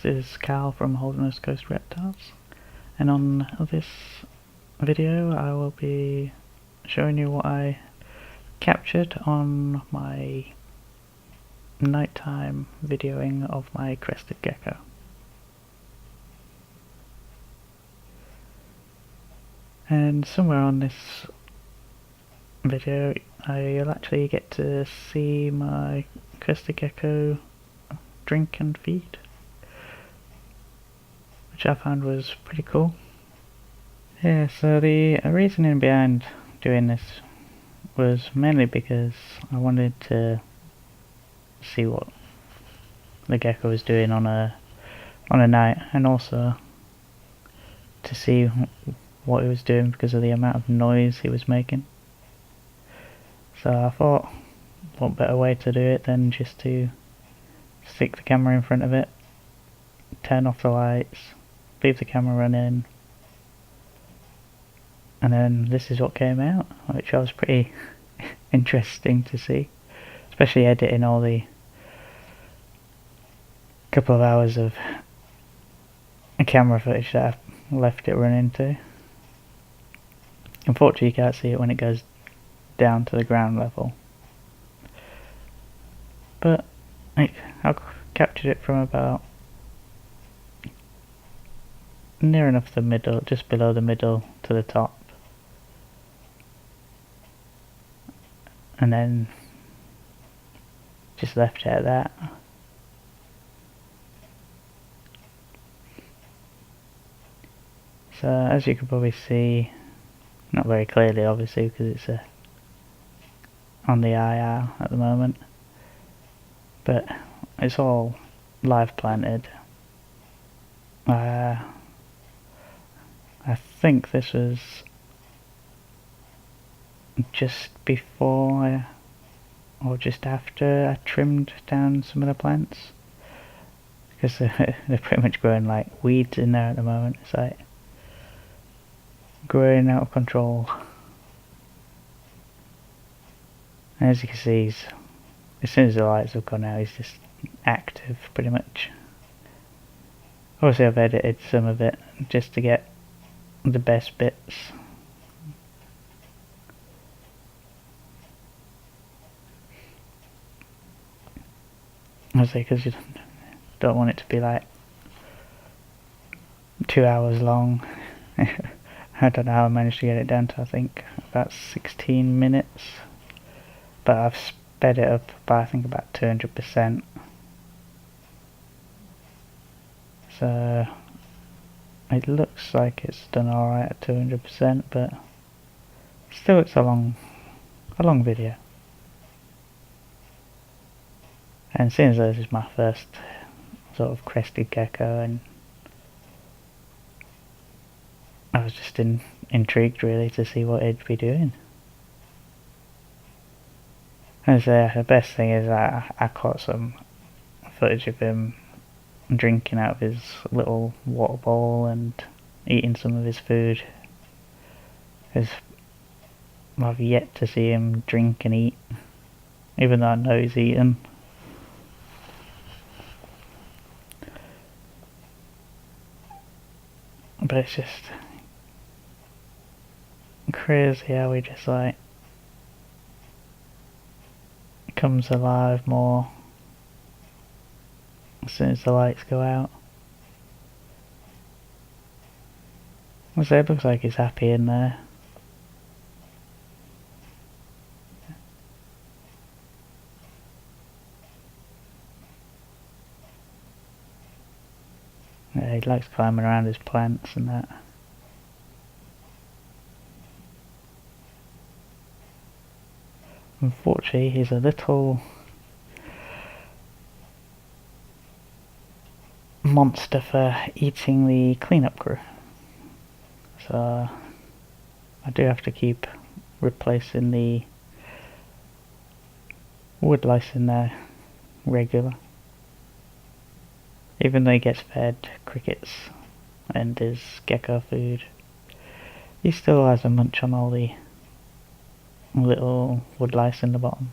this is Cal from Holderness Coast Reptiles, and on this video I will be showing you what I captured on my nighttime videoing of my crested gecko. And somewhere on this video you'll actually get to see my crested gecko drink and feed, which I found was pretty cool. Yeah, so the reasoning behind doing this was mainly because I wanted to see what the gecko was doing on a night, and also to see what he was doing because of the amount of noise he was making. So I thought, what better way to do it than just to stick the camera in front of it, turn off the lights, leave the camera running, and then this is what came out, which was pretty interesting to see, especially editing all the couple of hours of camera footage that I've left it running to. Unfortunately you can't see it when it goes down to the ground level, but I captured it from about near enough the middle, just below the middle to the top, and then just left it at that. So as you can probably see, not very clearly obviously because it's on the IR at the moment, but it's all live planted. I think this was just before or just after I trimmed down some of the plants, because they're pretty much growing like weeds in there at the moment. It's like growing out of control. And as you can see, as soon as the lights have gone out, he's just active pretty much. Obviously I've edited some of it just to get the best bits. Obviously because you don't want it to be like 2 hours long. I don't know how I managed to get it down to, I think about 16 minutes, but I've sped it up by I think about 200%. So it looks like it's done alright at 200%, but still it's a long video. And seeing as this is my first sort of crested gecko, and I was just intrigued really to see what it'd be doing. And the best thing is that I caught some footage of him drinking out of his little water bowl and eating some of his food, because I've yet to see him drink and eat, even though I know he's eating. But it's just crazy how he just like comes alive more as soon as the lights go out. So it looks like he's happy in there. Yeah, he likes climbing around his plants and that. Unfortunately, he's a little monster for eating the cleanup crew, so I do have to keep replacing the wood lice in there regular. Even though he gets fed crickets and his gecko food, he still has a munch on all the little wood lice in the bottom.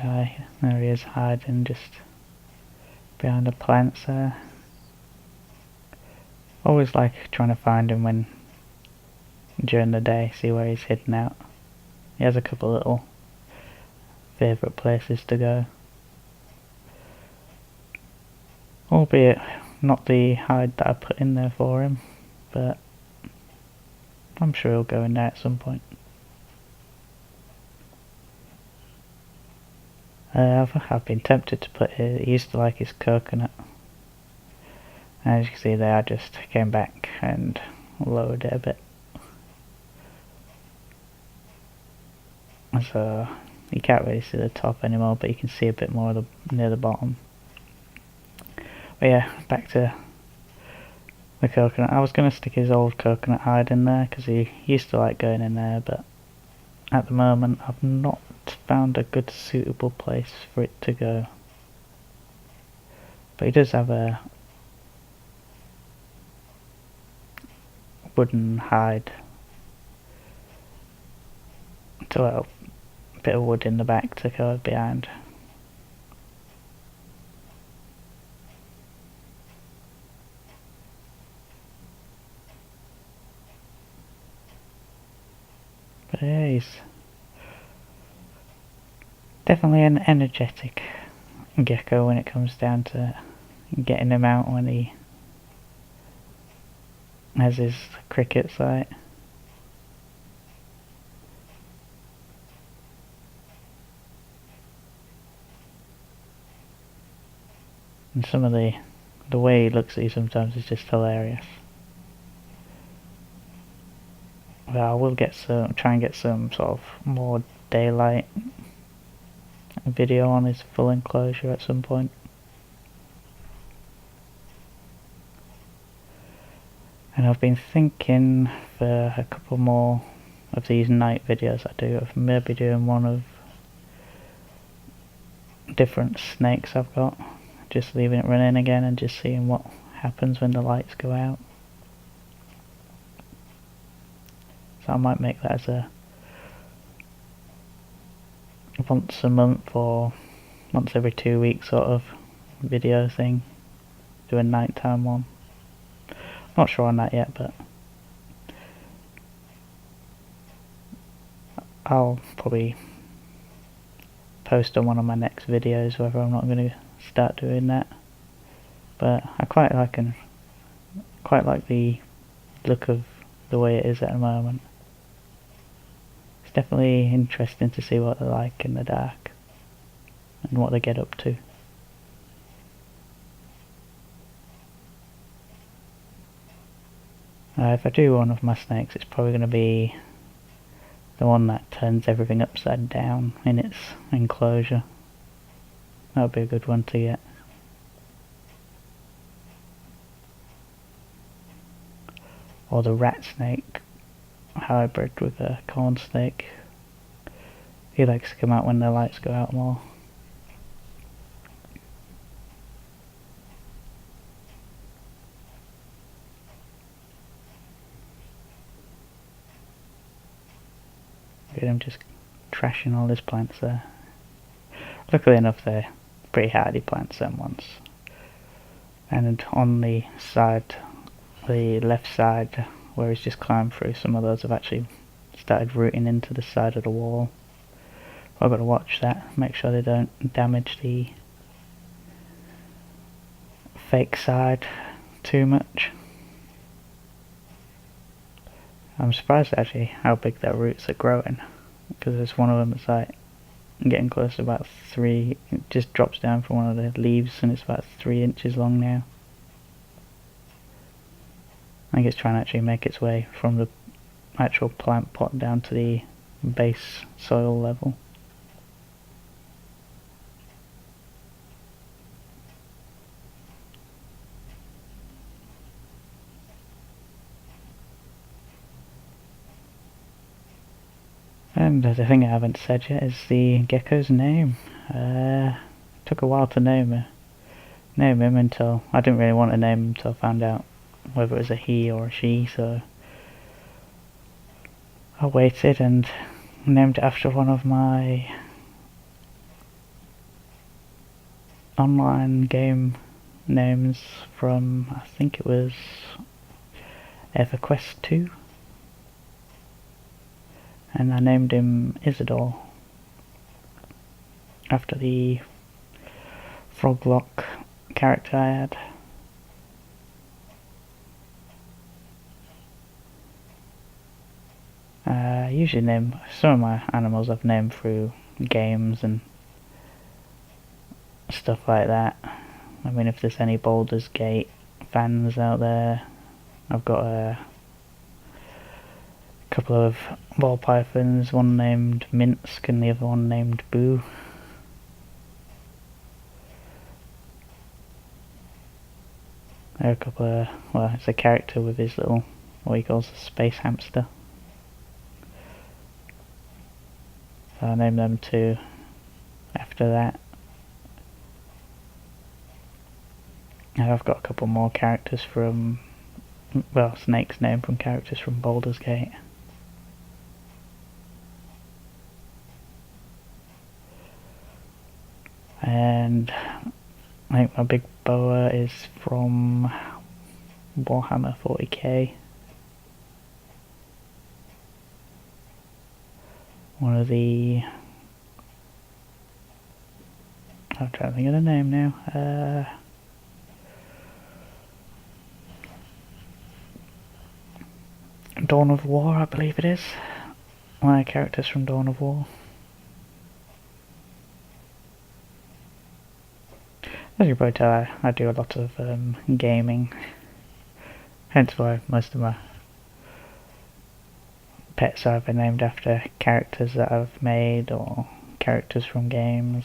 There he is, hiding just behind the plants there. Always like trying to find him during the day, see where he's hidden out. He has a couple little favourite places to go. Albeit not the hide that I put in there for him, but I'm sure he'll go in there at some point. I've been tempted to put he used to like his coconut. As you can see there, I just came back and lowered it a bit. So you can't really see the top anymore, but you can see a bit more near the bottom. But yeah, back to the coconut. I was going to stick his old coconut hide in there because he used to like going in there, but at the moment I've not found a good suitable place for it to go. But he does have a wooden hide to a bit of wood in the back to go behind. But yeah, he's definitely an energetic gecko when it comes down to getting him out when he has his cricket site. And some of the way he looks at you sometimes is just hilarious. But I will try and get some sort of more daylight video on his full enclosure at some point. And I've been thinking for a couple more of these night videos I do of maybe doing one of different snakes I've got, just leaving it running again and just seeing what happens when the lights go out. So I might make that as a once a month or once every 2 weeks sort of video thing. Do a nighttime one. Not sure on that yet, but I'll probably post on one of my next videos whether I'm not going to start doing that. But I quite like the look of the way it is at the moment. It's definitely interesting to see what they're like in the dark and what they get up to. If I do one of my snakes, it's probably going to be the one that turns everything upside down in its enclosure. That would be a good one to get. Or the rat snake hybrid with a corn snake. He likes to come out when the lights go out more. Look at him just trashing all his plants there. Luckily enough, they're pretty hardy plants, them ones. And on the left side, where he's just climbed through, some of those have actually started rooting into the side of the wall. I've got to watch that, make sure they don't damage the fake side too much. I'm surprised actually how big their roots are growing, because there's one of them that's like getting close to about 3, it just drops down from one of the leaves and it's about 3 inches long now. I think it's trying to actually make its way from the actual plant pot down to the base soil level. And the thing I haven't said yet is the gecko's name. Took a while to name him until I didn't really want to name him until I found out whether it was a he or a she, so I waited and named it after one of my online game names from, I think it was EverQuest 2, and I named him Isidore after the Froglock character I had. I usually name some of my animals I've named through games and stuff like that. I mean, if there's any Baldur's Gate fans out there, I've got a couple of ball pythons, one named Minsk and the other one named Boo. There are a couple of, well, it's a character with his little, what he calls a space hamster. So I named them two after that. And I've got a couple more characters from, well, snakes named from characters from Baldur's Gate. And I think my big boa is from Warhammer 40k. One of the... I'm trying to think of the name now. Dawn of War, I believe it is. One of the characters from Dawn of War. As you can probably tell, I do a lot of gaming. Hence why most of my pets are either named after characters that I've made or characters from games.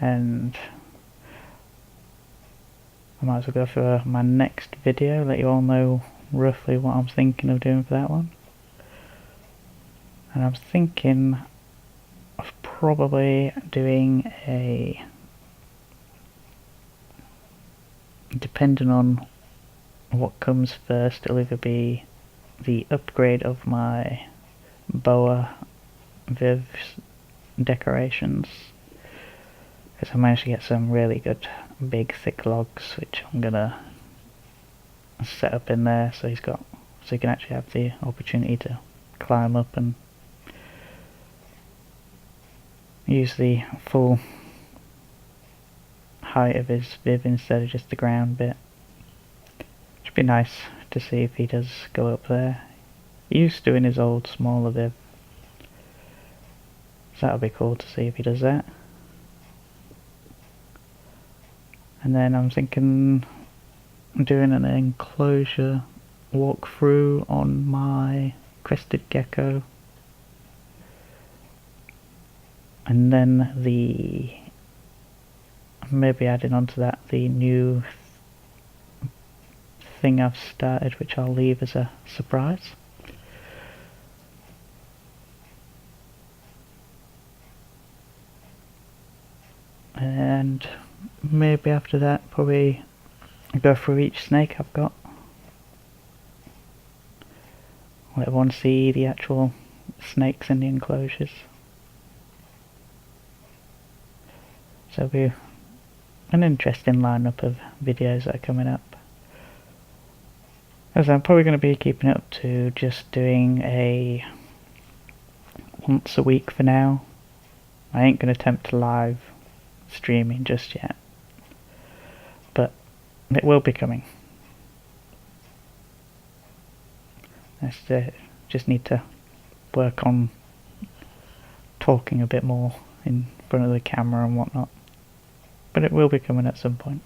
And I might as well go for my next video, let you all know roughly what I'm thinking of doing for that one. And I'm thinking of probably doing a, depending on what comes first, it'll either be the upgrade of my boa Viv's decorations, because I managed to get some really good big thick logs which I'm gonna set up in there so he can actually have the opportunity to climb up and use the full height of his Viv instead of just the ground bit. Should be nice to see if he does go up there. He used to in his old smaller Viv, so that'll be cool to see if he does that. And then I'm thinking doing an enclosure walkthrough on my Crested Gecko, and then maybe adding onto that the new thing I've started, which I'll leave as a surprise. And maybe after that probably go through each snake I've got. Let everyone see the actual snakes in the enclosures. So it'll be an interesting lineup of videos that are coming up. As I'm probably going to be keeping it up to just doing a once a week for now. I ain't going to attempt live streaming just yet, but it will be coming. I just need to work on talking a bit more in front of the camera and whatnot, but it will be coming at some point.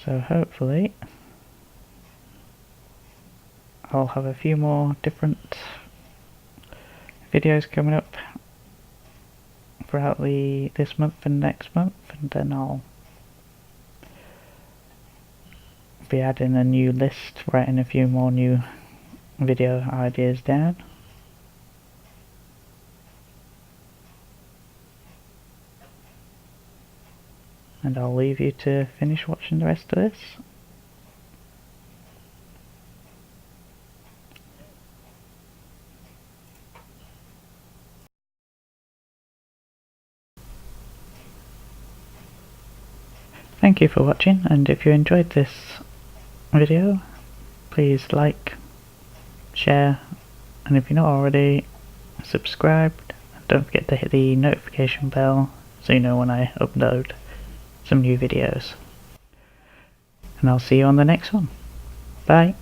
So hopefully I'll have a few more different videos coming up throughout this month and next month, and then I'll be adding a new list, writing a few more new video ideas down. And I'll leave you to finish watching the rest of this. Thank you for watching, and if you enjoyed this video, please like, share, and if you're not already, subscribe. Don't forget to hit the notification bell so you know when I upload some new videos. And I'll see you on the next one. Bye.